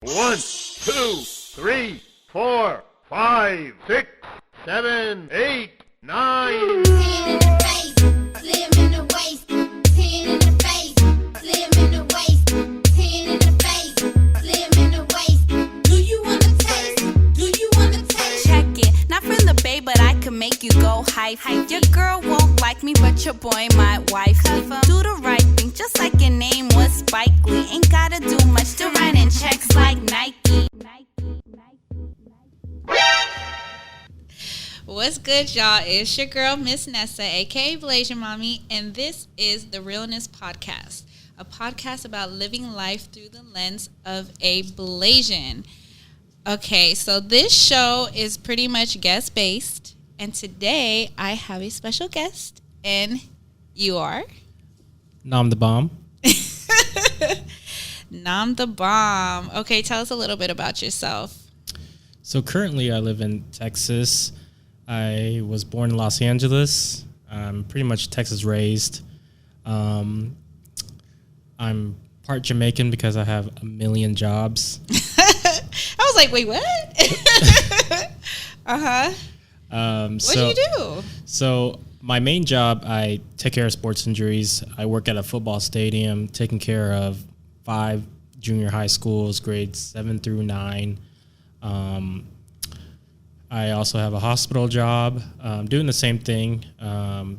1, 2, 3, 4, 5, 6, 7, 8, 9. 10 in the face, slim in the waist. 10 in the face, slim in the waist. 10 in the face, slim in the waist. Do you wanna taste? Do you wanna taste? Check it, not from the bay, but I can make you go hype. Your girl won't like me, but your boy might wife me. Do the right thing, just like your name was Spike Lee. Ain't gotta do much to write in checks like Nike. What's good, y'all? It's your girl, Miss Nessa, aka Blasian Mommy, and this is the Realness Podcast, a podcast about living life through the lens of a Blasian. Okay, so this show is pretty much guest-based, and today I have a special guest, and you are? Nam the Bomb. Nam the Bomb. Okay, tell us a little bit about yourself. So currently I live in Texas. I was born in Los Angeles. I'm pretty much Texas raised. I'm part Jamaican because I have a million jobs. I was like, wait, what? Uh-huh. What do you do? So my main job, I take care of sports injuries. I work at a football stadium, taking care of 5 junior high schools, grades 7 through 9. I also have a hospital job, doing the same thing.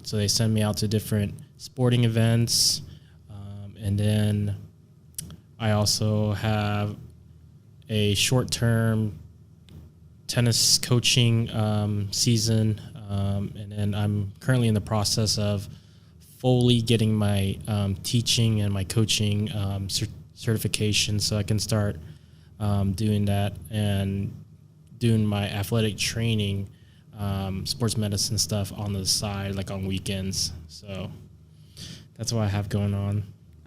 So they send me out to different sporting events. And then I also have a short-term tennis coaching season. And then I'm currently in the process of fully getting my teaching and my coaching certification so I can start doing that and doing my athletic training, sports medicine stuff on the side, like on weekends. So that's what I have going on.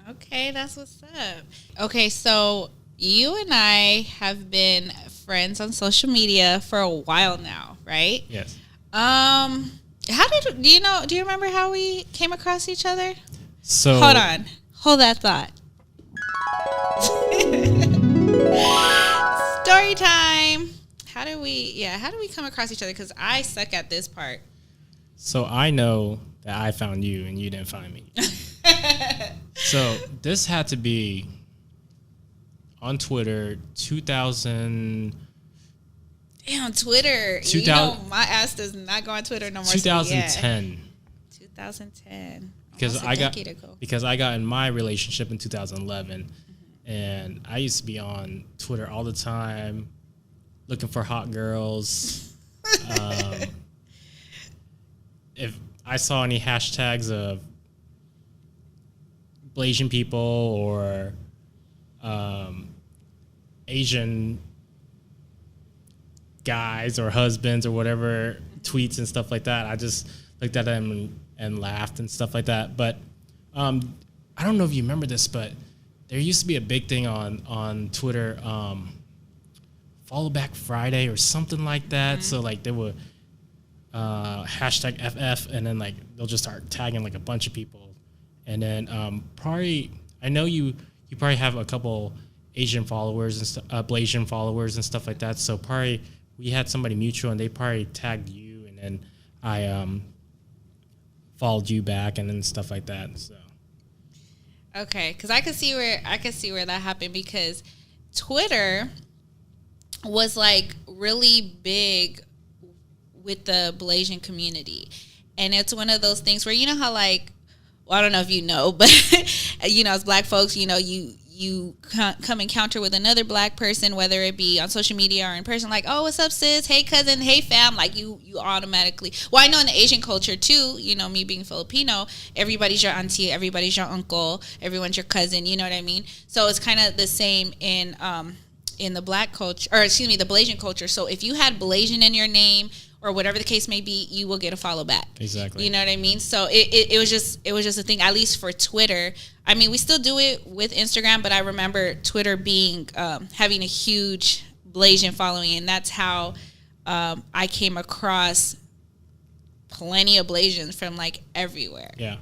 Okay, that's what's up. Okay, so you and I have been friends on social media for a while now, right? Yes. Do you remember how we came across each other? So Hold on. Hold that thought. Story time. How do we come across each other? Because I suck at this part. So I know that I found you and you didn't find me. So this had to be on Twitter, 2000. Damn, Twitter. 2000, my ass does not go on Twitter no more. 2010. 2010. Because I got in my relationship in 2011, and I used to be on Twitter all the time, looking for hot girls. If I saw any hashtags of Blasian people or Asian guys or husbands or whatever, tweets and stuff like that, I just looked at them and laughed and stuff like that. But I don't know if you remember this, but there used to be a big thing on Twitter, Follow Back Friday or something like that. Mm-hmm. So like they would hashtag FF, and then like they'll just start tagging like a bunch of people. And then probably, I know you probably have a couple Asian followers and Blasian followers and stuff like that. So probably we had somebody mutual and they probably tagged you, and then I followed you back and then stuff like that. So okay, because I could see where that happened, because Twitter was like really big with the Blasian community, and it's one of those things where, you know how, like, well, I don't know if you know, but as Black folks, you come encounter with another Black person, whether it be on social media or in person, like, oh, what's up, sis? Hey, cousin. Hey, fam. Like, you automatically, well, I know in the Asian culture too, me being Filipino, everybody's your auntie, everybody's your uncle, everyone's your cousin, you know what I mean? So it's kind of the same in the Black culture, or excuse me, the Blasian culture. So if you had Blasian in your name, or whatever the case may be, you will get a follow back. Exactly. You know what I mean? So it was just a thing, at least for Twitter. I mean, we still do it with Instagram, but I remember Twitter being having a huge Blasian following, and that's how I came across plenty of Blasians from like everywhere. Yeah.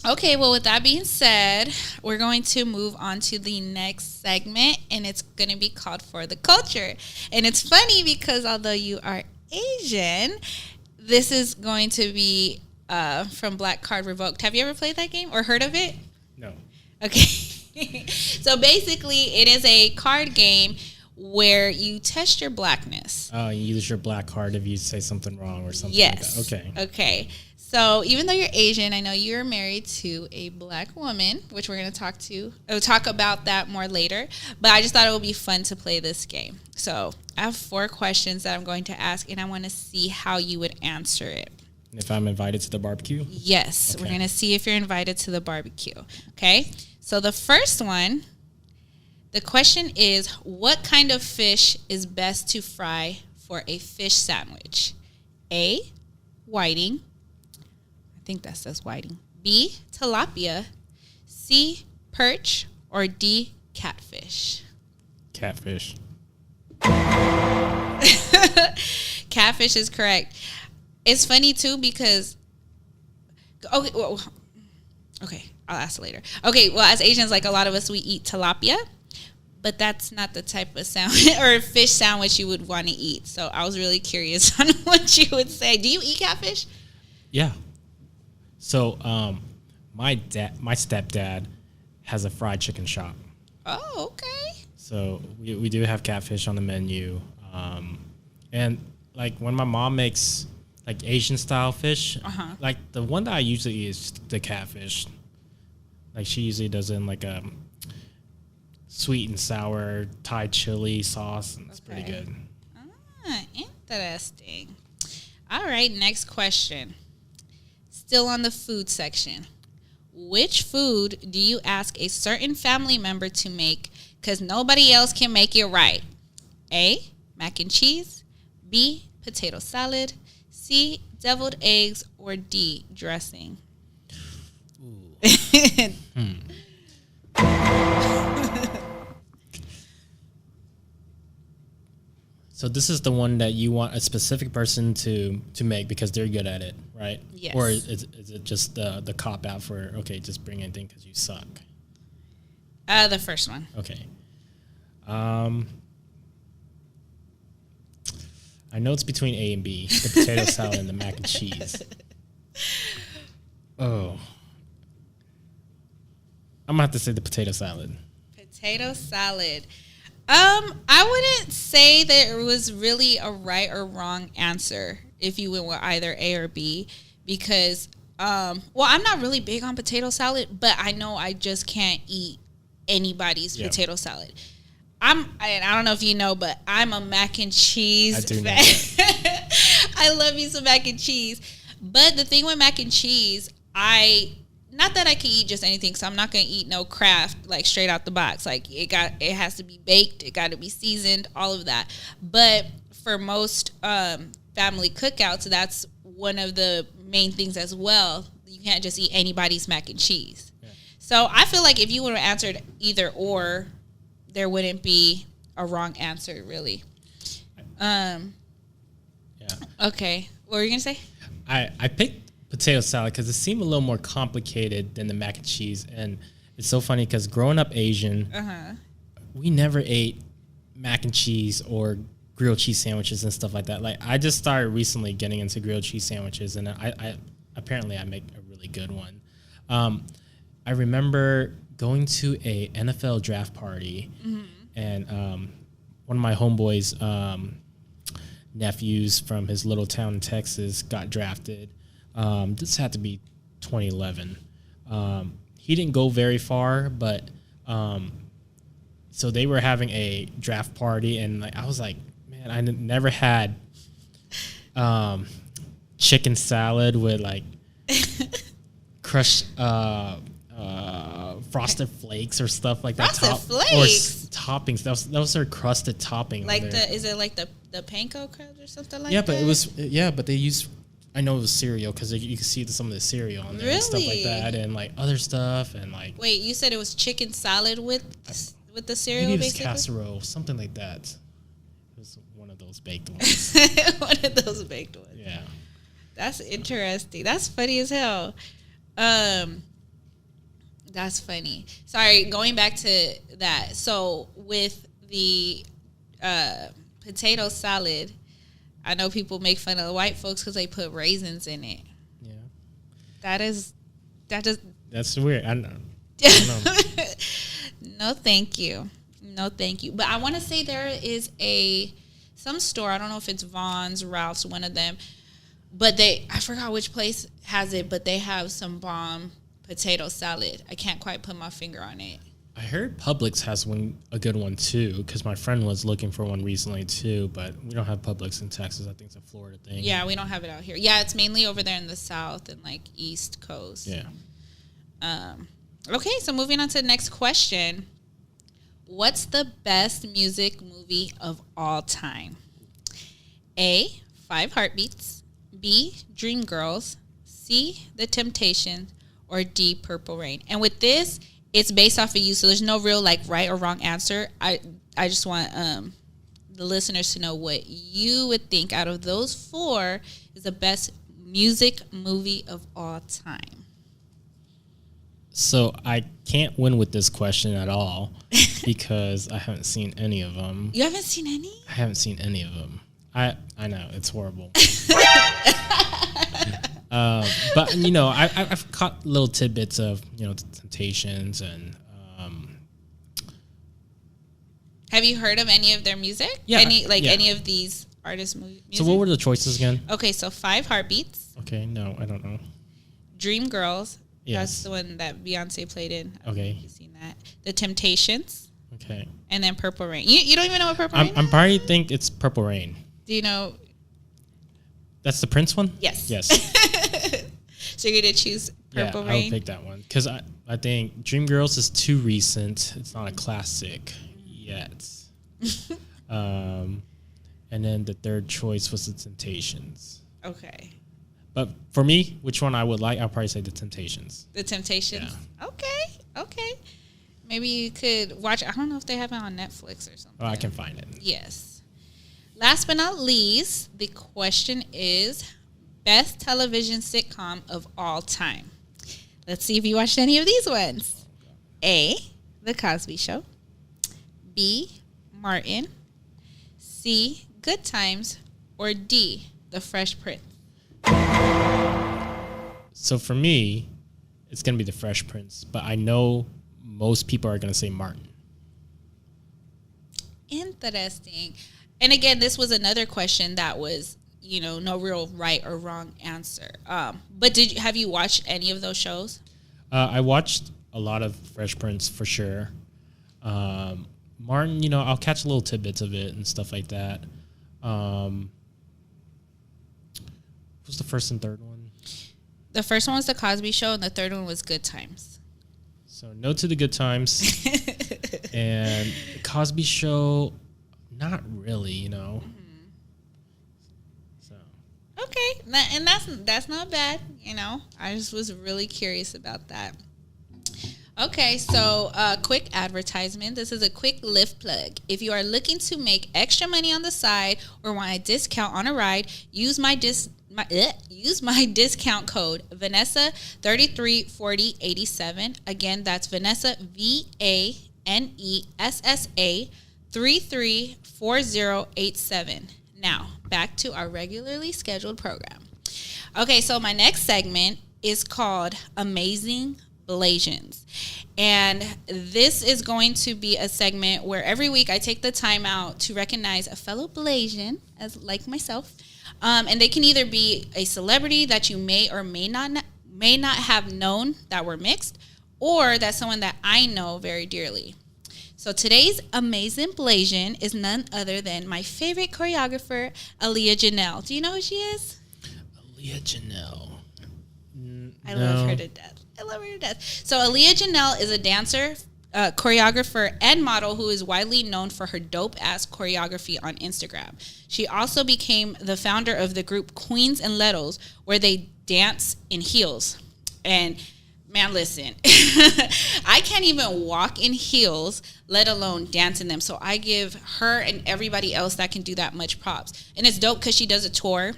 Okay, well, with that being said, we're going to move on to the next segment, and it's going to be called For the Culture. And it's funny because although you are Asian, this is going to be from Black Card Revoked. Have you ever played that game or heard of it? No. Okay. So basically, it is a card game where you test your blackness. Oh, you use your black card if you say something wrong or something Yes. like that. Okay. Okay. So even though you're Asian, I know you're married to a black woman, which we're going to talk about that more later. But I just thought it would be fun to play this game. So I have 4 questions that I'm going to ask, and I want to see how you would answer it. If I'm invited to the barbecue? Yes. Okay. We're going to see if you're invited to the barbecue. Okay. So the first one, the question is, what kind of fish is best to fry for a fish sandwich? A, whiting. I think that says whiting. B, tilapia. C, perch. Or D, catfish. Catfish. Catfish is correct. It's funny too because okay, I'll ask later. Okay, well, as Asians, like a lot of us, we eat tilapia, but that's not the type of sandwich or fish sandwich you would want to eat. So I was really curious on what you would say. Do you eat catfish? Yeah. So, my stepdad has a fried chicken shop. Oh, okay. So we do have catfish on the menu. And like when my mom makes like Asian style fish, like the one that I usually eat is the catfish. Like she usually does it in like a sweet and sour Thai chili sauce, and it's pretty good. Ah, interesting. All right, next question. Still on the food section. Which food do you ask a certain family member to make because nobody else can make it right? A, mac and cheese. B, potato salad. C, deviled eggs. Or D, dressing. So this is the one that you want a specific person to make because they're good at it, right? Yes. Or is it just the cop out for, okay, just bring anything because you suck? The first one. Okay. I know it's between A and B, the potato salad and the mac and cheese. Oh. I'm going to have to say the potato salad. Potato salad. I wouldn't say there was really a right or wrong answer if you went with either A or B because, I'm not really big on potato salad, but I know I just can't eat anybody's potato salad. I don't know if you know, but I'm a mac and cheese I do know fan. I love me some mac and cheese. But the thing with mac and cheese, not that I can eat just anything, so I'm not gonna eat no Kraft like straight out the box. Like it has to be baked, it got to be seasoned, all of that. But for most family cookouts, that's one of the main things as well. You can't just eat anybody's mac and cheese. Yeah. So I feel like if you would have answered either or, there wouldn't be a wrong answer really. Yeah. Okay, what were you gonna say? I picked potato salad because it seemed a little more complicated than the mac and cheese, and it's so funny because growing up Asian, we never ate mac and cheese or grilled cheese sandwiches and stuff like that. Like I just started recently getting into grilled cheese sandwiches, and I apparently I make a really good one. I remember going to a NFL draft party, and one of my homeboys' nephews from his little town in Texas got drafted. This had to be 2011. He didn't go very far, but so they were having a draft party, and like I was like, man, I never had chicken salad with like crushed frosted flakes or stuff like that. Frosted flakes? Or toppings. That was their crusted topping. Like is it like the panko crust or something like that? Yeah, but it was but they used. I know it was cereal because you can see some of the cereal on there and stuff like that, and like other stuff and like. Wait, you said it was chicken salad with the cereal, maybe it was basically? casserole, something like that. It was one of those baked ones. One of those baked ones. Yeah. That's interesting. That's funny as hell. That's funny. Sorry, going back to that. So with the potato salad, I know people make fun of the white folks because they put raisins in it. Yeah. That's weird. I don't know. No, thank you. No, thank you. But I want to say there is some store. I don't know if it's Vaughn's, Ralph's, one of them. But I forgot which place has it, but they have some bomb potato salad. I can't quite put my finger on it. I heard Publix has a good one too, because my friend was looking for one recently too, but we don't have Publix in Texas. I think it's a Florida thing. Yeah, we don't have it out here. Yeah, it's mainly over there in the South and like East Coast. Yeah. Okay, so moving on to the next question. What's the best music movie of all time? A, 5 Heartbeats. B, Dreamgirls. C, The Temptations. Or D, Purple Rain. And with this, it's based off of you, so there's no real like right or wrong answer. I just want the listeners to know what you would think out of those 4 is the best music movie of all time. So I can't win with this question at all because I haven't seen any of them. You haven't seen any? I haven't seen any of them. I know it's horrible. But you know, I've caught little tidbits of the Temptations and. Have you heard of any of their music? Yeah, Any of these artists' music? So what were the choices again? Okay, so 5 Heartbeats. Okay, no, I don't know. Dreamgirls. Yes. That's the one that Beyonce played in. Okay. You've seen that. The Temptations. Okay. And then Purple Rain. You don't even know what Purple Rain is? I'm probably think it's Purple Rain. Do you know? That's the Prince one? Yes. Yes. So you're going to choose Purple Rain? I Rain? would pick that one. Because I think Dreamgirls is too recent. It's not a classic yet. And then the third choice was the Temptations. Okay. But for me, which one I would like, I'll probably say the Temptations. The Temptations? Yeah. Okay. Maybe you could watch. I don't know if they have it on Netflix or something. Oh, I can find it. Yes. Last but not least, the question is best television sitcom of all time. Let's see if you watched any of these ones. A, The Cosby Show. B, Martin. C, Good Times. Or D, The Fresh Prince. So for me, it's going to be the Fresh Prince, but I know most people are going to say Martin. Interesting. And again, this was another question that was, no real right or wrong answer. But have you watched any of those shows? I watched a lot of Fresh Prince for sure. Martin, I'll catch little tidbits of it and stuff like that. What was the first and third one? The first one was The Cosby Show, and the third one was Good Times. So no to the Good Times. And The Cosby Show, not really, Mm-hmm. So. Okay, and that's not bad, I just was really curious about that. Okay, so quick advertisement. This is a quick Lyft plug. If you are looking to make extra money on the side or want a discount on a ride, use my discount code Vanessa 334087. Again, that's Vanessa VANESSA 334087. Now, back to our regularly scheduled program. Okay, so my next segment is called Amazing Blasians. And this is going to be a segment where every week I take the time out to recognize a fellow Blasian, as like myself. And they can either be a celebrity that you may or may not have known that were mixed, or that's someone that I know very dearly. So today's Amazing Blasian is none other than my favorite choreographer, Aaliyah Janelle. Do you know who she is? Aaliyah Janelle. I love her to death. So Aaliyah Janelle is a dancer, choreographer, and model who is widely known for her dope-ass choreography on Instagram. She also became the founder of the group Queens and Letos, where they dance in heels. And man, listen, I can't even walk in heels, let alone dance in them. So I give her and everybody else that can do that much props. And it's dope because she does a tour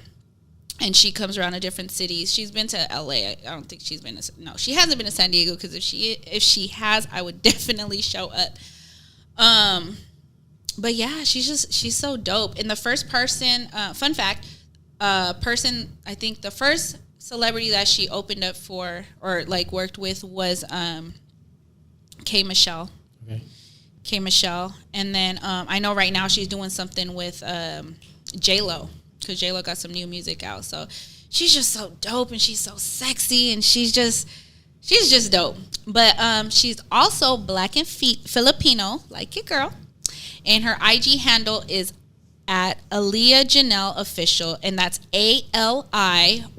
and she comes around to different cities. She's been to LA. I don't think she's been to, no, she hasn't been to San Diego, because if she has, I would definitely show up. But yeah, she's so dope. And the first person, fun fact, I think the first celebrity that she opened up for or like worked with was K Michelle. Okay. K Michelle, and then I know right now she's doing something with J Lo, because J Lo got some new music out. So she's just so dope, and she's so sexy, and she's just dope. But she's also Black and Filipino, like your girl, and her IG handle is at Aliyah Janelle Official, and that's ALIYAJANELL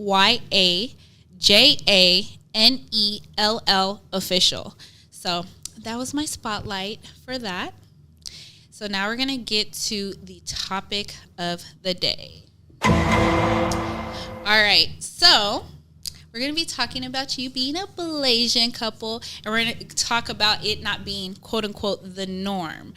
Official. So that was my spotlight for that. So now we're going to get to the topic of the day. All right. So we're going to be talking about you being a Blasian couple, and we're going to talk about it not being, quote unquote, the norm.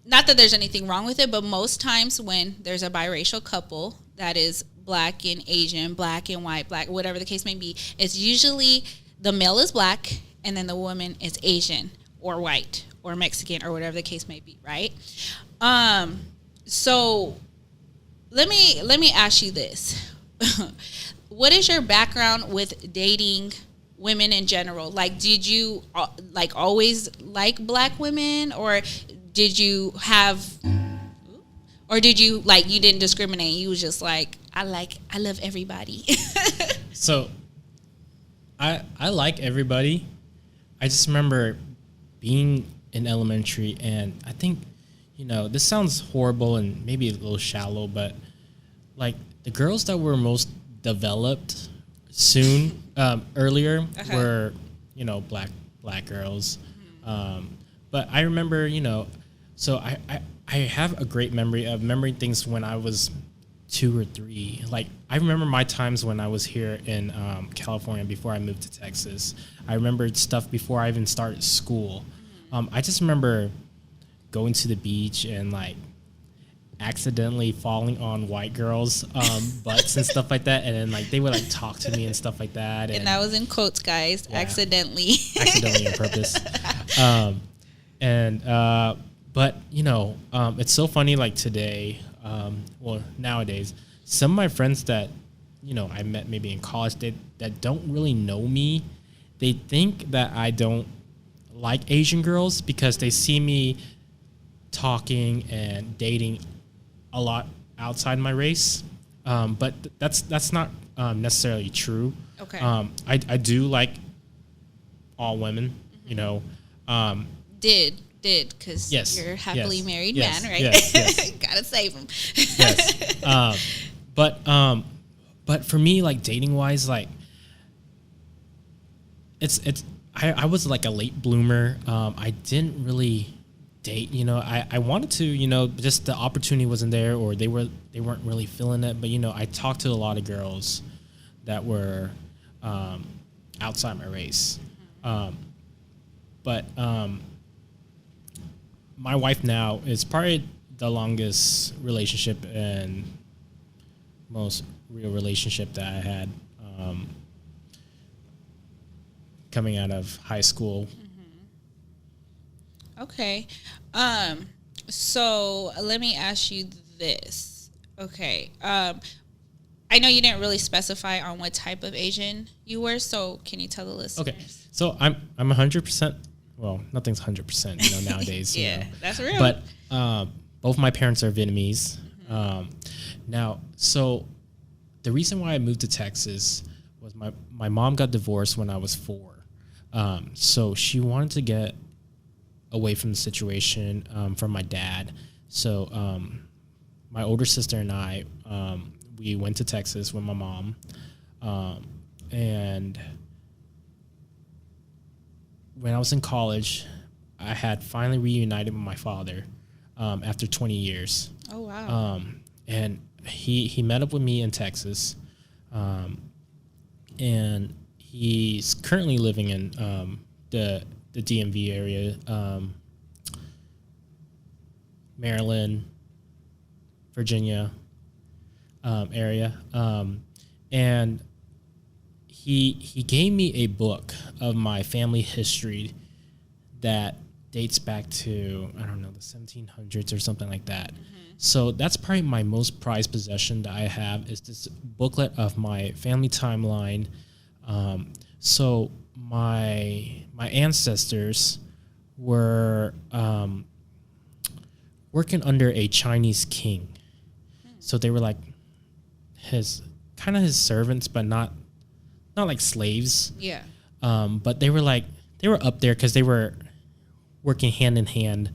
Not that there's anything wrong with it, but most times when there's a biracial couple that is Black and Asian, Black and white, Black, whatever the case may be, it's usually the male is Black and then the woman is Asian or white or Mexican or whatever the case may be, right? So let me ask you this. What is your background with dating women in general? Like, did you like always like Black women, or did you like, you didn't discriminate? You was just like, I love everybody. So I like everybody. I just remember being in elementary, and I think, this sounds horrible and maybe a little shallow, but like the girls that were most developed earlier were, black girls. But I remember, so I have a great memory of remembering things when I was 2 or 3. Like, I remember my times when I was here in California before I moved to Texas. I remembered stuff before I even started school. I just remember going to the beach and like accidentally falling on white girls' butts and stuff like that, and then like they would like talk to me and stuff like that. And that was in quotes, guys. Yeah. Accidentally on purpose. But it's so funny. Like today, nowadays, some of my friends that I met maybe in college that don't really know me, they think that I don't like Asian girls because they see me talking and dating a lot outside my race. But that's not necessarily true. Okay. I do like all women. Did because you're a happily married man, right? Yes. Gotta save him. Yes. But for me, like dating wise, like I was like a late bloomer. I didn't really date. I wanted to. Just the opportunity wasn't there, or they weren't really feeling it. But I talked to a lot of girls that were outside my race. But my wife now is probably the longest relationship and most real relationship that I had coming out of high school. Mm-hmm. Okay. So let me ask you this. Okay. I know you didn't really specify on what type of Asian you were, so can you tell the listeners? Okay. So I'm 100%. Well, nothing's 100%, nowadays. Yeah, that's real. But both my parents are Vietnamese. Mm-hmm. Now, so the reason why I moved to Texas was my mom got divorced when I was 4. So she wanted to get away from the situation from my dad. So my older sister and I, we went to Texas with my mom. And when I was in college, I had finally reunited with my father after 20 years. Oh, wow. And he met up with me in Texas. And he's currently living in the DMV area, Maryland, Virginia. area, and he gave me a book of my family history that dates back to, I don't know, the 1700s or something like that. So that's probably my most prized possession that I have, is this booklet of my family timeline. So my ancestors were working under a Chinese king. So they were like his servants, but not like slaves. Yeah. But they were up there because they were working hand in hand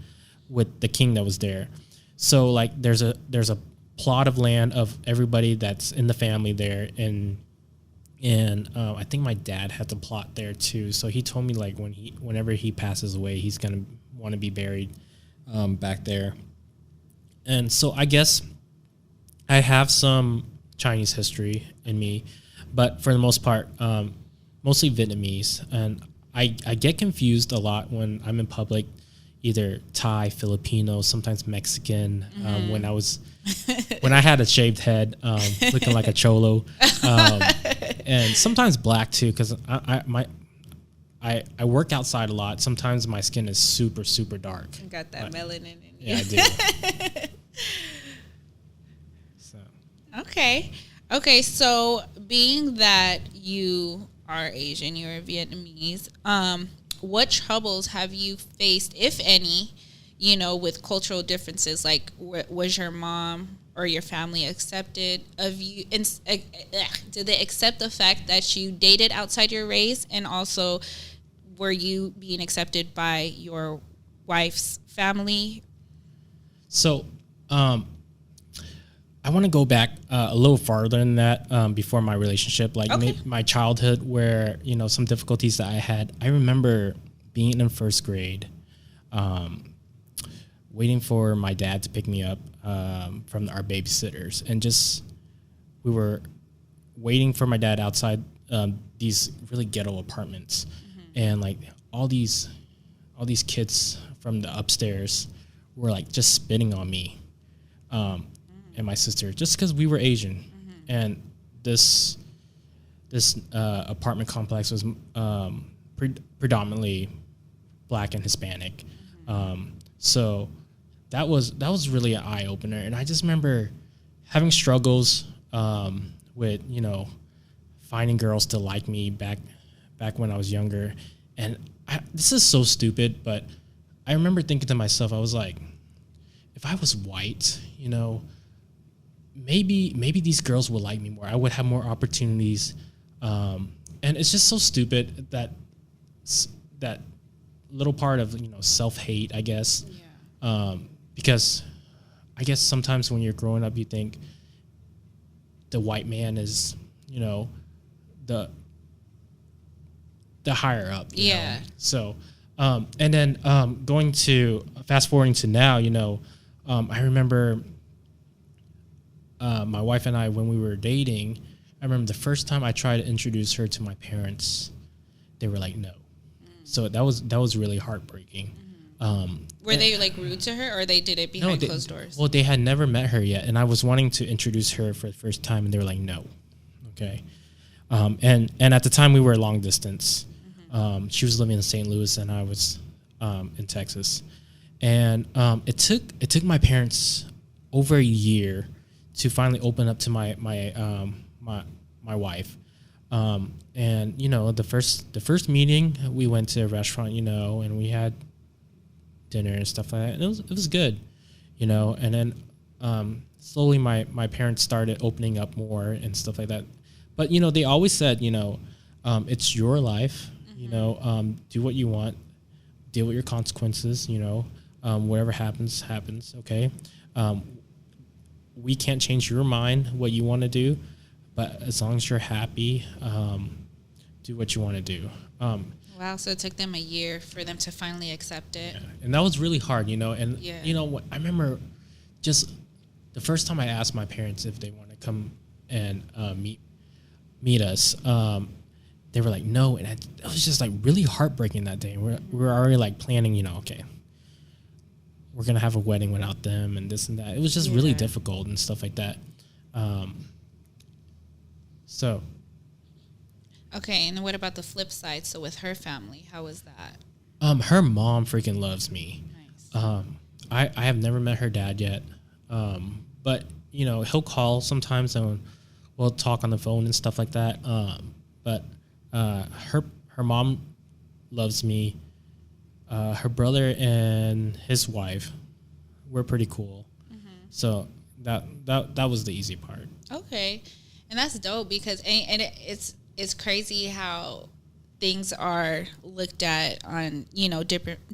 with the king that was there. So like there's a plot of land of everybody that's in the family there, and I think my dad had the plot there too. So he told me like whenever he passes away, he's gonna want to be buried back there. And so I guess I have some Chinese history in me, but for the most part, mostly Vietnamese. And I get confused a lot when I'm in public, either Thai, Filipino, sometimes Mexican. When I had a shaved head, looking like a cholo, and sometimes black too, because I work outside a lot. Sometimes my skin is super, super dark. You got that melanin in you. Yeah, I do. So. Okay. So being that you are Asian, you're Vietnamese, what troubles have you faced, if any, with cultural differences? Like, was your mom or your family accepted of you? Did they accept the fact that you dated outside your race? And also, were you being accepted by your wife's family? So, I want to go back a little farther than that, before my relationship, like my childhood, where, some difficulties that I had. I remember being in first grade, waiting for my dad to pick me up from our babysitters. And we were waiting for my dad outside these really ghetto apartments. And like all these kids from the upstairs were like just spitting on me. And my sister, just because we were Asian. And this apartment complex was predominantly Black and Hispanic. So that was really an eye opener. And I just remember having struggles with finding girls to like me back when I was younger. And this is so stupid, but I remember thinking to myself, I was like, if I was white, maybe these girls would like me more. I would have more opportunities. And it's just so stupid that little part of, self-hate, I guess. Yeah. Because I guess sometimes when you're growing up, you think the white man is, the higher up. You know? So, and then fast forwarding to now, I remember my wife and I, when we were dating, I remember the first time I tried to introduce her to my parents, they were like, no. So that was really heartbreaking. Were they like rude to her, or they did it behind closed doors? Well, they had never met her yet, and I was wanting to introduce her for the first time, and they were like, no. Okay. And at the time we were long distance. She was living in St. Louis, and I was in Texas. And it took my parents over a year to finally open up to my wife. And the first meeting, we went to a restaurant, and we had dinner and stuff like that. And it was good, and then slowly my parents started opening up more and stuff like that. But they always said, it's your life, do what you want, deal with your consequences, whatever happens, okay? We can't change your mind, what you want to do, but as long as you're happy, do what you want to do. Wow, so it took them a year for them to finally accept it. Yeah. And that was really hard, and I remember just the first time I asked my parents if they want to come and meet us, they were like, no, and it was just like really heartbreaking that day. We were already like planning, okay, we're gonna have a wedding without them and this and that. It was just really difficult and stuff like that. So Okay, and what about the flip side? So with her family, how was that? her mom freaking loves me. Nice. I have never met her dad yet. But you know, he'll call sometimes and we'll talk on the phone and stuff like that. But her mom loves me. Her brother and his wife were pretty cool. So that was the easy part. Okay, and that's dope because it's crazy how things are looked at on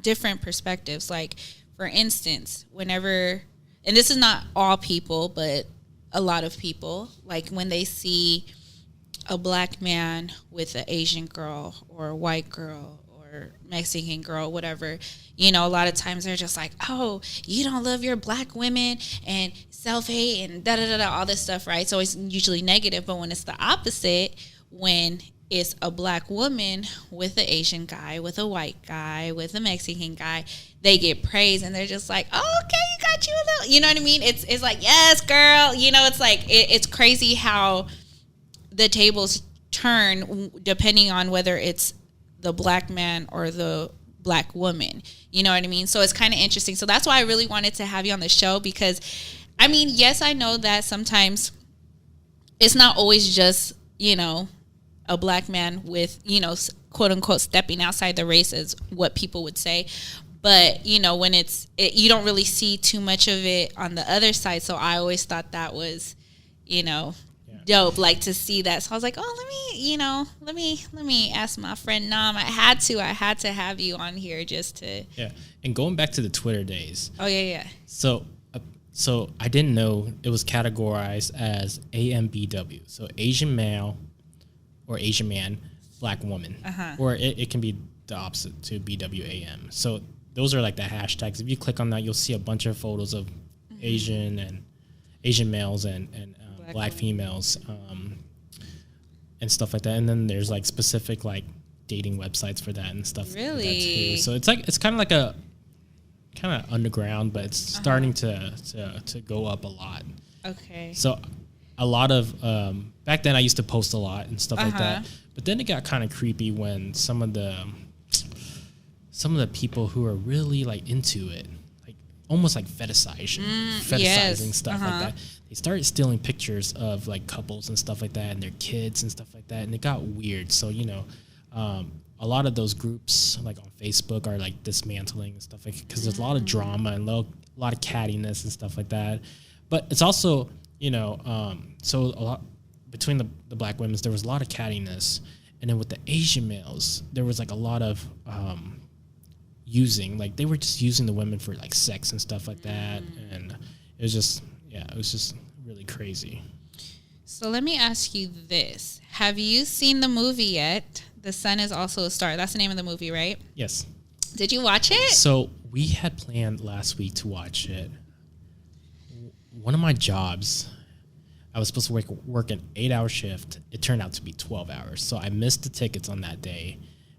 different perspectives. Like for instance, whenever, and this is not all people, but a lot of people, like when they see a black man with an Asian girl or a white girl or Mexican girl, whatever, a lot of times they're just like, oh, you don't love your black women and self-hate and da-da-da-da, all this stuff, right? So it's usually negative, but when it's the opposite, when it's a black woman with an Asian guy, with a white guy, with a Mexican guy, they get praised and they're just like, oh, okay, you got you a little, you know what I mean? It's like, yes, girl, it's like, it's crazy how the tables turn depending on whether it's the black man or the black woman, you know what I mean? So it's kind of interesting. So that's why I really wanted to have you on the show because, I mean, yes, I know that sometimes it's not always just, a black man with, quote unquote, stepping outside the race is what people would say. But, when you don't really see too much of it on the other side. So I always thought that was, dope, like to see that. So I was like, oh, let me ask my friend Nam. I had to have you on here just to. Yeah. And going back to the Twitter days. Oh, yeah. So I didn't know it was categorized as AMBW. So Asian male or Asian man, black woman. Or it can be the opposite to BWAM. So those are like the hashtags. If you click on that, you'll see a bunch of photos of Asian males and black females and stuff like that. And then there's like specific like dating websites for that and stuff like that too. So it's kind of underground, but it's starting to go up a lot. Okay. So a lot of back then I used to post a lot and stuff like that, but then it got kind of creepy when some of the people who are really like into it, like almost like fetishizing stuff like that, they started stealing pictures of like couples and stuff like that and their kids and stuff like that, and it got weird. So a lot of those groups like on Facebook are like dismantling and stuff like, because there's a lot of drama and a lot of cattiness and stuff like that. But it's also so a lot between the black women, there was a lot of cattiness, and then with the Asian males, there was like a lot of using, like they were just using the women for like sex and stuff like that, and it was just really crazy. So let me ask you this: have you seen the movie yet? The Sun Is Also a Star. That's the name of the movie, right? Yes. Did you watch it? So we had planned last week to watch it. One of my jobs, I was supposed to work an 8-hour shift. It turned out to be 12 hours. So I missed the tickets on that day.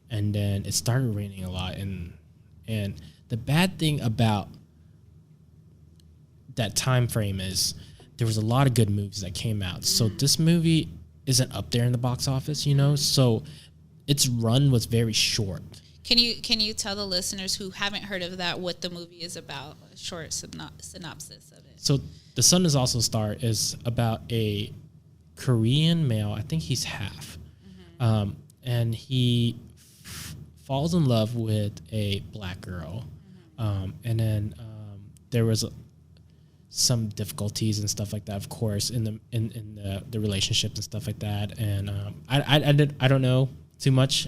And then it started raining a lot. And the bad thing about that time frame is there was a lot of good movies that came out. So this movie isn't up there in the box office, So its run was very short. Can you tell the listeners who haven't heard of that what the movie is about? A short synopsis of it. So The Sun Is Also a Star is about a Korean male. I think he's half. And he falls in love with a black girl. And then there was some difficulties and stuff like that, of course, in the relationship and stuff like that. And I don't know too much.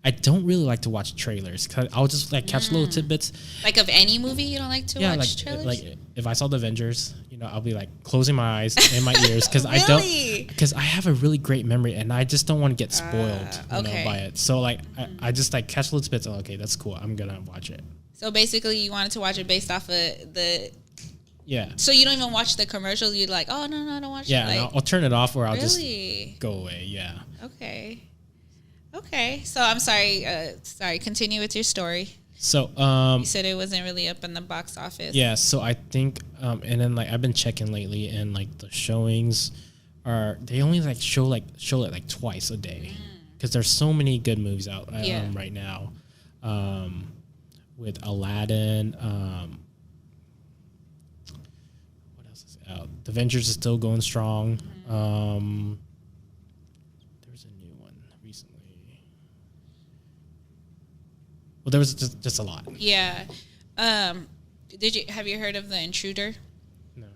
I don't really like to watch trailers because I'll just like catch little tidbits. Like of any movie, you don't like to watch trailers? Like if I saw the Avengers, I'll be like closing my eyes and my ears because I have a really great memory and I just don't want to get spoiled by it. So like I just like catch little tidbits. Oh, okay, that's cool. I'm gonna watch it. So basically, you wanted to watch it based off of the. Yeah. So you don't even watch the commercials. You're like, oh no, don't watch it. Yeah, like, I'll turn it off or I'll just go away. Yeah. Okay. So I'm sorry. Continue with your story. So You said it wasn't really up in the box office. yeah, so I think and then like I've been checking lately, and like the showings they only like show it like twice a day, because there's so many good movies out right now, with Aladdin. What else is out? The Avengers is still going strong. There's a new one recently. Well, there was just a lot. Yeah. Have you heard of The Intruder? No.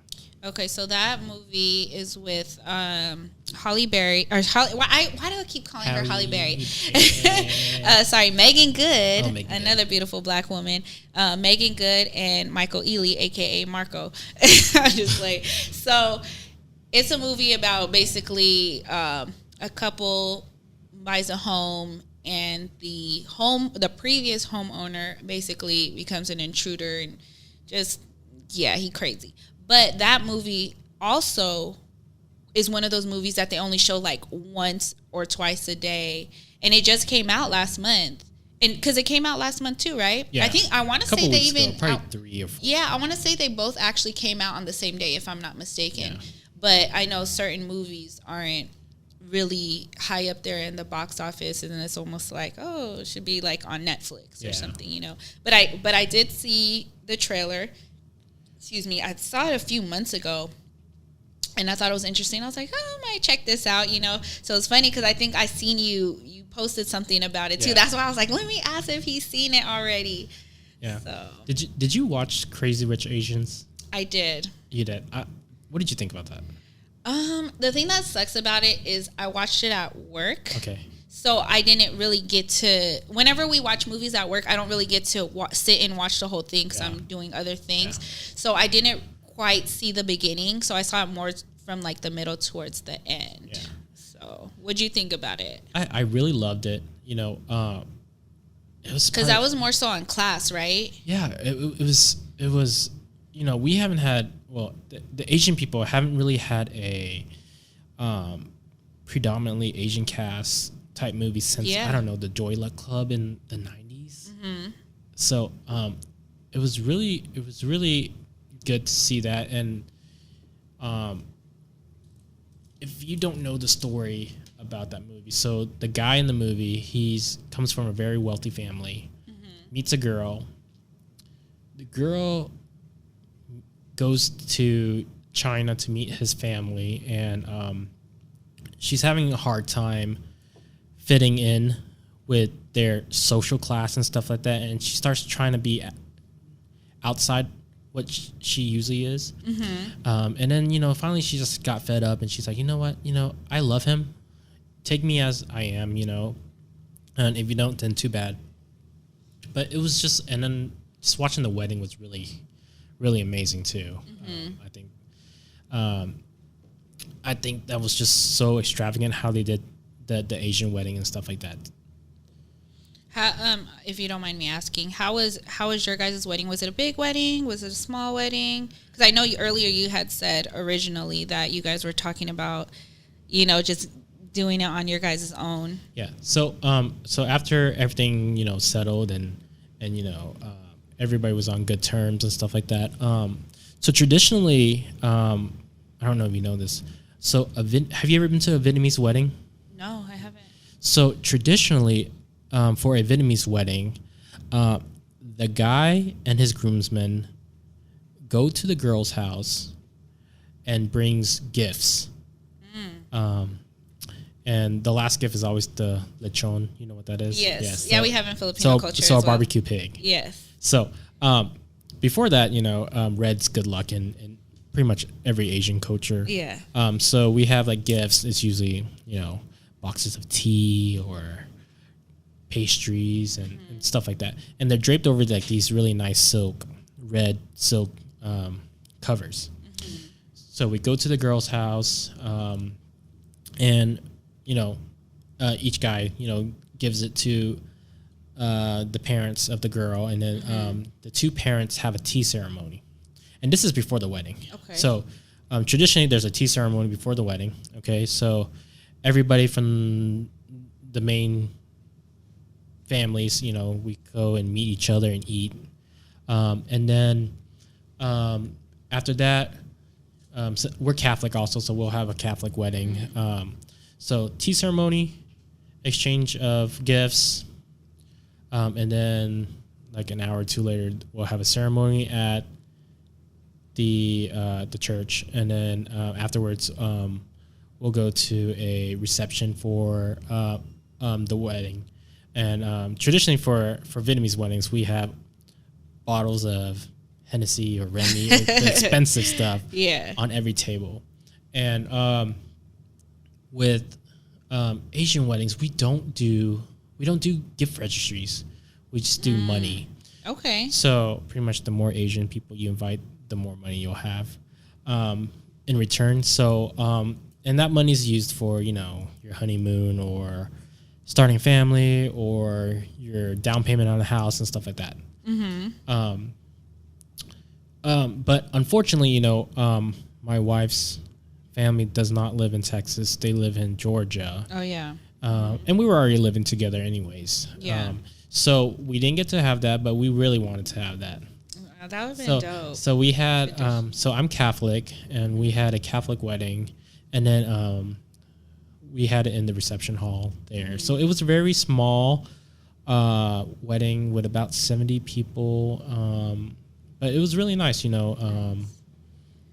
Okay, so that movie is with Holly Berry. Why do I keep calling her Holly Berry? Sorry, Megan Good, Oh, Megan another beautiful black woman. Megan Good and Michael Ealy, aka Marco. I'm just like, so it's a movie about basically a couple buys a home, and the previous homeowner basically becomes an intruder, and just he crazy. But that movie also is one of those movies that they only show like once or twice a day, and it just came out last month. And because it came out last month too, right? Yeah. I want to say they even probably 3 or 4. Yeah, I want to say they both actually came out on the same day, if I'm not mistaken. Yeah. But I know certain movies aren't really high up there in the box office, and then it's almost like, oh, it should be like on Netflix or something, you know. But I did see the trailer. Excuse me, I saw it a few months ago, and I thought it was interesting. I was like, oh, I might check this out, you know. So it's funny because I think I seen you posted something about it too. Yeah. That's why I was like, let me ask if he's seen it already. Yeah. So Did you watch Crazy Rich Asians? I did. You did. What did you think about that? The thing that sucks about it is I watched it at work. Okay. So I didn't really get to, whenever we watch movies at work, I don't really get to sit and watch the whole thing because I'm doing other things. Yeah. So I didn't quite see the beginning. So I saw it more from like the middle towards the end. Yeah. So what'd you think about it? I really loved it. You know, it was because that was more so on class, right? Yeah, it was. You know, we haven't had the Asian people haven't really had a predominantly Asian cast type movie since I don't know, the Joy Luck Club in the 90s. Mm-hmm. So it was really good to see that. And if you don't know the story about that movie, so the guy in the movie, comes from a very wealthy family, meets a girl. The girl goes to China to meet his family, and she's having a hard time fitting in with their social class and stuff like that, and she starts trying to be outside what she usually is. And then, you know, finally she just got fed up, and she's like, you know what, you know, I love him, take me as I am, you know, and if you don't, then too bad. But it was just, and then just watching the wedding was really amazing too. I think that was just so extravagant how they did the Asian wedding and stuff like that. How, if you don't mind me asking, how was your guys' wedding? Was it a big wedding? Was it a small wedding? Because I know earlier you had said originally that you guys were talking about, you know, just doing it on your guys' own. Yeah. So after everything, you know, settled and you know, everybody was on good terms and stuff like that. So traditionally, I don't know if you know this. So have you ever been to a Vietnamese wedding? No, I haven't. So traditionally, for a Vietnamese wedding, the guy and his groomsmen go to the girl's house and brings gifts. And the last gift is always the lechon. You know what that is? Yes. Yeah, we have in Filipino culture as well. So a barbecue pig. Yes. So before that, you know, red's good luck in pretty much every Asian culture. Yeah. So we have like gifts. It's usually, you know, boxes of tea or pastries and stuff like that. And they're draped over like these really nice red silk covers. So we go to the girl's house, and, you know, each guy, you know, gives it to the parents of the girl, and then the two parents have a tea ceremony. And this is before the wedding. Okay. So traditionally, there's a tea ceremony before the wedding. Okay, so everybody from the main families, you know, we go and meet each other and eat. And then after that, so we're Catholic also, so we'll have a Catholic wedding. So tea ceremony, exchange of gifts, and then like an hour or two later, we'll have a ceremony at the church, and then afterwards, we'll go to a reception for the wedding. And traditionally for Vietnamese weddings, we have bottles of Hennessy or Remy, the expensive stuff, on every table. And with Asian weddings, we don't do gift registries. We just do money. Okay. So pretty much the more Asian people you invite, the more money you'll have in return. So and that money is used for, you know, your honeymoon or starting a family or your down payment on a house and stuff like that. But unfortunately, you know, my wife's family does not live in Texas. They live in Georgia. Oh, yeah. And we were already living together anyways. Yeah. So we didn't get to have that, but we really wanted to have that. That would have been dope. So we had, so I'm Catholic, and we had a Catholic wedding, and then we had it in the reception hall there. So it was a very small wedding with about 70 people, but it was really nice, you know.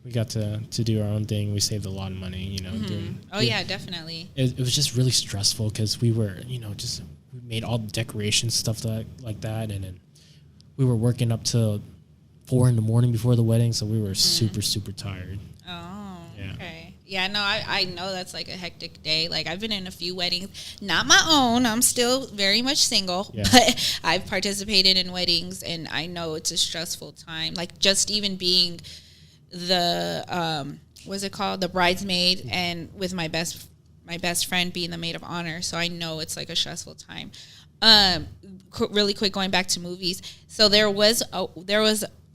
We got to do our own thing. We saved a lot of money, you know. Yeah, definitely. It was just really stressful because we were, you know, we made all the decorations, stuff like that, and then we were working up till 4 a.m. before the wedding, so we were super tired. Oh, yeah. Okay. Yeah, no, I know that's like a hectic day. Like, I've been in a few weddings, not my own. I'm still very much single, but I've participated in weddings, and I know it's a stressful time. Like, just even being the what's it called, the bridesmaid, and with my best friend being the maid of honor, so I know it's like a stressful time. Really quick, going back to movies, so there was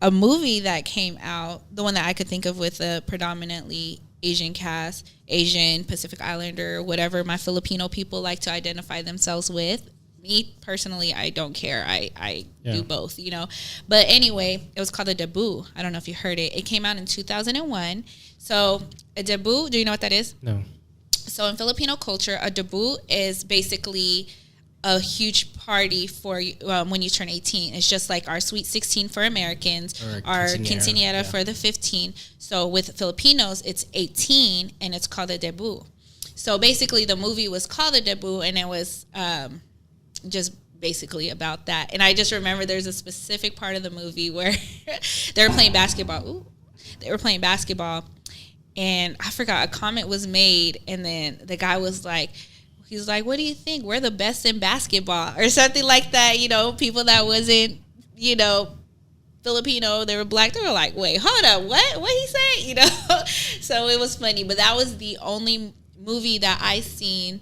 a movie that came out, the one that I could think of, with a predominantly Asian cast, Asian, Pacific Islander, whatever my Filipino people like to identify themselves with. Me personally, I don't care. I do both, you know. But anyway, it was called a debut. I don't know if you heard it. It came out in 2001. So a debut, do you know what that is? No. So in Filipino culture, a debut is basically a huge party for when you turn 18. It's just like our Sweet 16 for Americans, or our quinceañera for the 15. So with Filipinos, it's 18, and it's called a debut. So basically, the movie was called a debut, and it was just basically about that. And I just remember there's a specific part of the movie where they were playing basketball. They were playing basketball, and I forgot, a comment was made, and then the guy was like, he's like, what do you think? We're the best in basketball, or something like that. You know, people that wasn't, you know, Filipino, they were black. They were like, wait, hold up, what he say? You know, so it was funny. But that was the only movie that I seen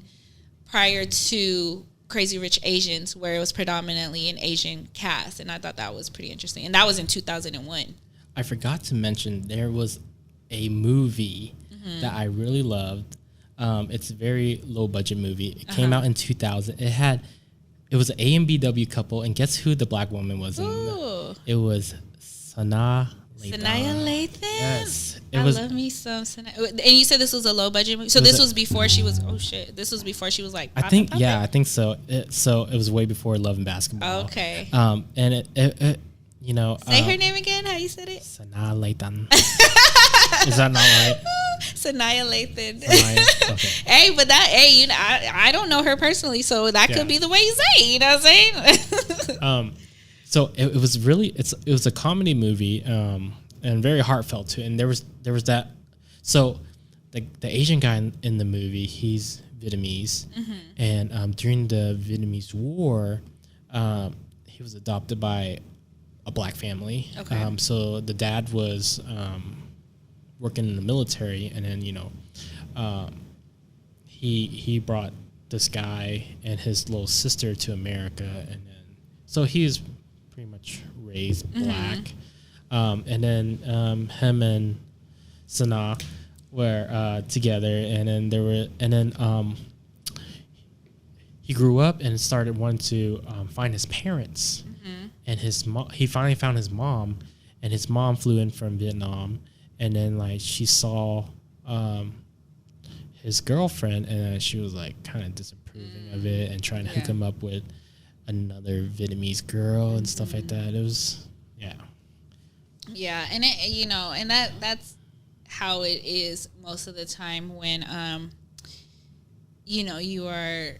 prior to Crazy Rich Asians where it was predominantly an Asian cast, and I thought that was pretty interesting. And that was in 2001. I forgot to mention there was a movie that I really loved. It's a very low budget movie. It came out in 2000. It was an A&BW couple, and guess who the black woman was? It was Sanaa Lathan. Sanaa Lathan? Yes. I love me some Sanaa. And you said this was a low budget movie? So this was before she was, this was before she was like, I think so. So it was way before Love and Basketball. Okay. And it you know. Say her name again, how you said it? Sanaa Lathan. Is that not right? Sanaa Lathan. Okay. Hey, but you know, I don't know her personally, so that could be the way you say it, you know what I'm saying? So it was really, it was a comedy movie, and very heartfelt too. And there was that. So the Asian guy in the movie, he's Vietnamese, and during the Vietnamese War, he was adopted by a black family. Okay. So the dad was working in the military, and then, you know, he brought this guy and his little sister to America, and then so he was pretty much raised black. And then him and Sanaa were together, and then he grew up and started wanting to find his parents. And he finally found his mom, and his mom flew in from Vietnam, and then like she saw his girlfriend, and she was like kind of disapproving of it and trying to hook him up with another Vietnamese girl and stuff like that. It was and it, and that's how it is most of the time when you are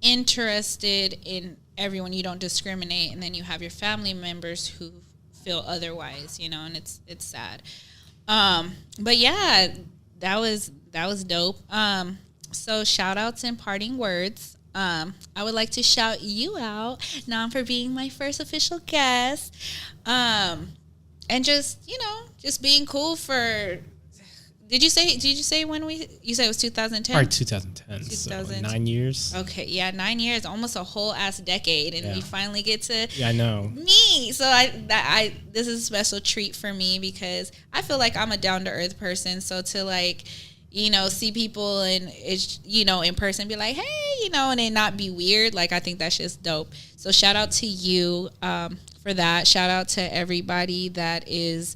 interested in everyone, you don't discriminate, and then you have your family members who feel otherwise, and it's sad. But yeah, that was dope. So shout outs and parting words. I would like to shout you out, Nam, for being my first official guest. And just being cool for. Did you say when you said it was 2010? Probably 2010. So 9 years. Okay, yeah, 9 years, almost a whole ass decade, and we finally get to I know me. So this is a special treat for me because I feel like I'm a down to earth person. So to see people and it's in person, be like, hey, and then not be weird. Like I think that's just dope. So shout out to you for that. Shout out to everybody that is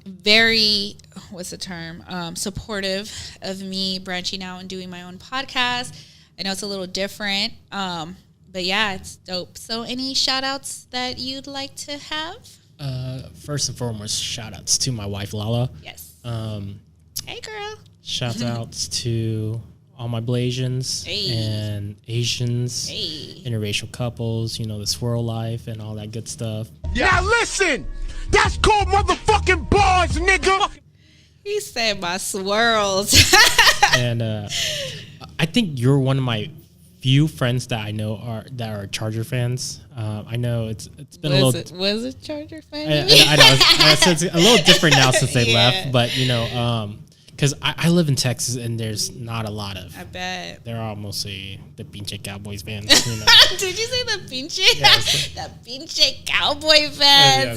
very, what's the term, supportive of me branching out and doing my own podcast. I know it's a little different, but yeah, it's dope. So any shout outs that you'd like to have? First and foremost, shout outs to my wife Lala. Yes. Hey girl. Shout outs to all my Blasians and Asians, interracial couples, the swirl life and all that good stuff. Now listen, that's called motherfucking bars, nigga. He said my swirls. And I think you're one of my few friends that I know are Charger fans. I know it's been a little. Was it Charger fan? I know so it's a little different now since they left, but because I live in Texas and there's not a lot of. I bet they're all mostly the pinche Cowboys fans. Did you say the pinche? Yes. The pinche Cowboy fans.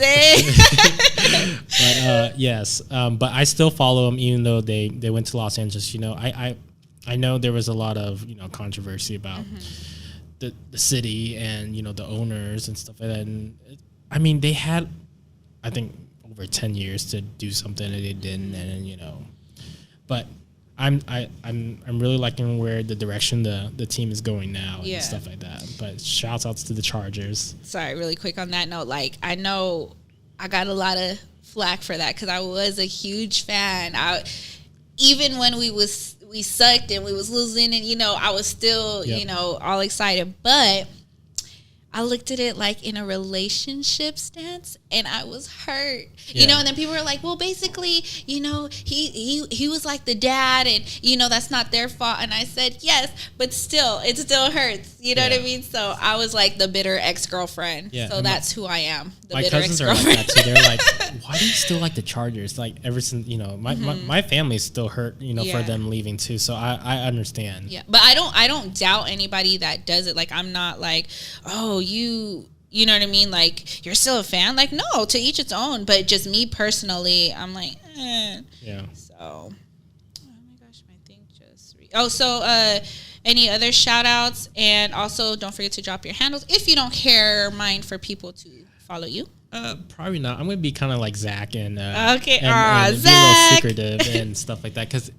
But yes, but I still follow them even though they went to Los Angeles. I know there was a lot of controversy about the city and the owners and stuff like that. And I mean they had, I think, over 10 years to do something and they didn't, and but I'm really liking where the direction the team is going now and stuff like that. But shouts outs to the Chargers. Sorry, really quick on that note, I know I got a lot of flack for that because I was a huge fan. Even when we sucked and we was losing, and I was still all excited, but I looked at it like in a relationship stance, and I was hurt, and then people were like, well, basically, he was like the dad, and, that's not their fault. And I said, yes, but still, it still hurts. You know what I mean? So I was like the bitter ex-girlfriend. Yeah, so that's who I am. The my bitter cousins ex-girlfriend. are like that too. They're like, why do you still like the Chargers? Like ever since, my family's still hurt, for them leaving too. So I understand. Yeah. But I don't doubt anybody that does it. Like, I'm not like, oh, you know what I mean? Like, you're still a fan? Like, no, to each its own. But just me personally, I'm like, Yeah. So, oh my gosh, my thing just... any other shout outs? And also, don't forget to drop your handles if you don't care or mind for people to follow you. Probably not. I'm going to be kind of like Zach and okay, and Zach. be a little secretive and stuff like that. Because,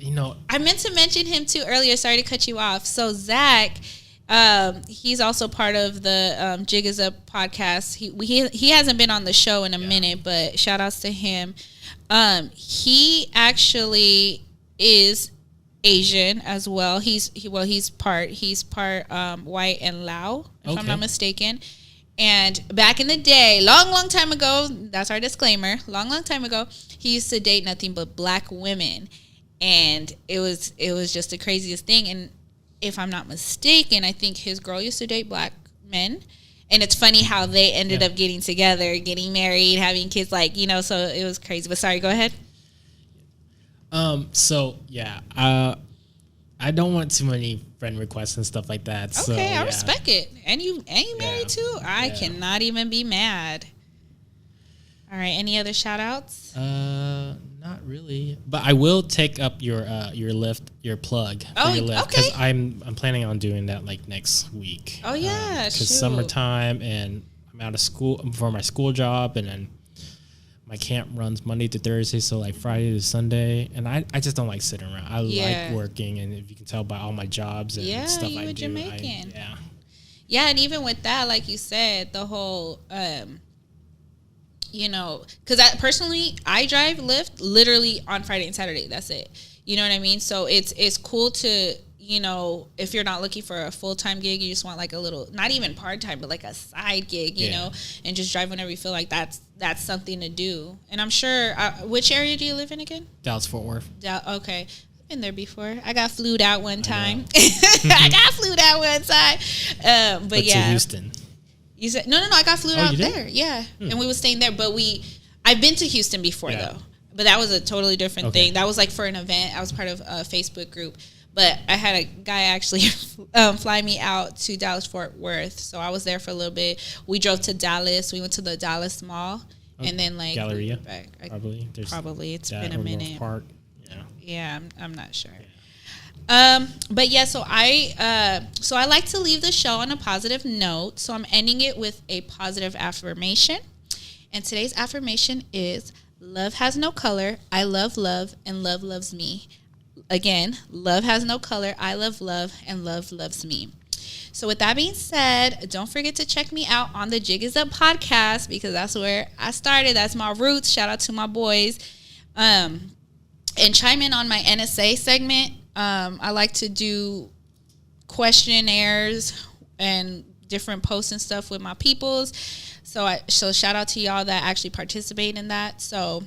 I meant to mention him too earlier. Sorry to cut you off. So, Zach... he's also part of the Jig Is Up podcast. He hasn't been on the show in a minute, but shout outs to him. He actually is Asian as well. He's part white and Lao, if I'm not mistaken. And back in the day, long time ago, that's our disclaimer, long time ago, he used to date nothing but black women, and it was just the craziest thing. And if I'm not mistaken, I think his girl used to date black men. And it's funny how they ended up getting together, getting married, having kids, so it was crazy. But sorry, go ahead. I don't want too many friend requests and stuff like that. Okay, I respect it. And you married too? I cannot even be mad. All right, any other shout outs? No, Not really, but I will take up your plug for your lift because I'm planning on doing that like next week. Oh yeah, because summertime and I'm out of school for my school job, and then my camp runs Monday to Thursday, so like Friday to Sunday, and I just don't like sitting around. I like working, and if you can tell by all my jobs and stuff I do, Jamaican. Yeah, and even with that, like you said, the whole. You know, because personally, I drive Lyft literally on Friday and Saturday. That's it. You know what I mean? So it's cool to, you know, if you're not looking for a full-time gig, you just want like a little, not even part-time, but like a side gig, you know, and just drive whenever you feel like that's something to do. And I'm sure, which area do you live in again? Dallas-Fort Worth. Okay. I've been there before. I got flued out one time. I got flued out one time. But yeah. To Houston. You said no. I got flued out there. Yeah, and we were staying there. But I've been to Houston before though. But that was a totally different thing. That was like for an event. I was part of a Facebook group. But I had a guy actually fly me out to Dallas-Fort Worth. So I was there for a little bit. We drove to Dallas. We went to the Dallas Mall, and then like Galleria. Back. Probably. It's been a minute. North Park. Yeah, I'm not sure. But yeah, so I like to leave the show on a positive note. So I'm ending it with a positive affirmation. And today's affirmation is love has no color. I love love and love loves me. Again, love has no color. I love love and love loves me. So with that being said, don't forget to check me out on the Jig Is Up podcast because that's where I started. That's my roots. Shout out to my boys. And chime in on my NSA segment. I like to do questionnaires and different posts and stuff with my peoples. So shout out to y'all that actually participate in that. So,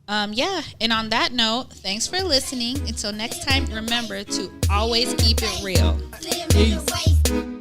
yeah. And on that note, thanks for listening. Until next time, remember to always keep it real. Peace.